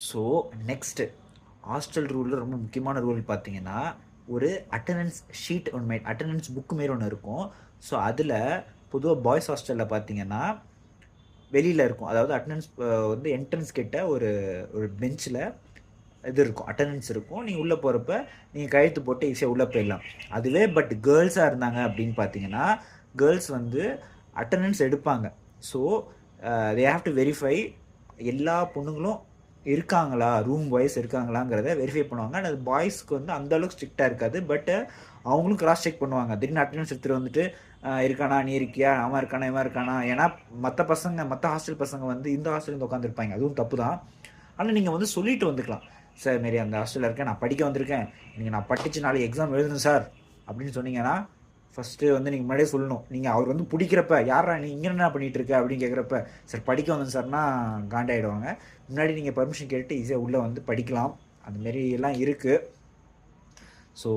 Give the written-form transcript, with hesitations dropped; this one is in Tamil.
ஸோ நெக்ஸ்ட்டு ஹாஸ்டல் ரூலில் ரொம்ப முக்கியமான ரூல் பார்த்தீங்கன்னா, ஒரு அட்டெண்டன்ஸ் ஷீட் ஒன்று அட்டெண்டன்ஸ் புக் மாரி ஒன்று இருக்கும். ஸோ அதில் பொதுவாக பாய்ஸ் ஹாஸ்டலில் பார்த்தீங்கன்னா வெளியில் இருக்கும். அதாவது அட்டெண்டன்ஸ் வந்து என்ட்ரன்ஸ் கிட்ட ஒரு ஒரு பெஞ்சில் இது இருக்கும், அட்டெண்டன்ஸ் இருக்கும். நீங்கள் உள்ளே போகிறப்ப நீங்கள் கையெழுத்து போட்டு ஈஸியாக உள்ளே போயிடலாம். அதுவே பட் கேர்ள்ஸாக இருந்தாங்க அப்படின்னு பார்த்தீங்கன்னா, கேர்ள்ஸ் வந்து அட்டெண்டன்ஸ் எடுப்பாங்க. So they have to verify எல்லா பொண்ணுங்களும் இருக்காங்களா, ரூம் வைஸ் இருக்காங்களாங்கிறத வெரிஃபை பண்ணுவாங்க. அது பாய்ஸ்க்கு வந்து அந்த அளவுக்கு ஸ்ட்ரிக்டாக இருக்காது. பட் அவங்களும் கிராஸ் செக் பண்ணுவாங்க. திடீர்னு அட்டெண்டன்ஸ் எடுத்துகிட்டு வந்துட்டு இருக்கானா, நீ இருக்கியா, அவன் இருக்கானா, இவன் இருக்கானா. ஏன்னா மற்ற ஹாஸ்டல் பசங்க வந்து இந்த ஹாஸ்டல் வந்து உட்காந்துருப்பாங்க. அதுவும் தப்பு தான். ஆனால் நீங்கள் வந்து சொல்லிட்டு வந்துக்கலாம், சார் மாரி அந்த ஹாஸ்டலில் இருக்கேன், நான் படிக்க வந்திருக்கேன், நீங்கள் நான் படித்து நாளைக்கு எக்ஸாம் எழுதணும் சார் அப்படின்னு சொன்னீங்கன்னா, ஃபஸ்ட்டு வந்து நீங்கள் முன்னாடியே சொல்லணும். நீங்கள் அவர் வந்து பிடிக்கிறப்ப யாரா நீ இங்கே என்ன பண்ணிகிட்டு இருக்க அப்படின்னு கேட்குறப்ப, சார் படிக்க வந்தேன் சார்னா காண்டாயிடுவாங்க. முன்னாடி நீங்கள் பர்மிஷன் கேட்டு ஈஸியாக உள்ளே வந்து படிக்கலாம். அதுமாரி எல்லாம் இருக்குது. ஸோ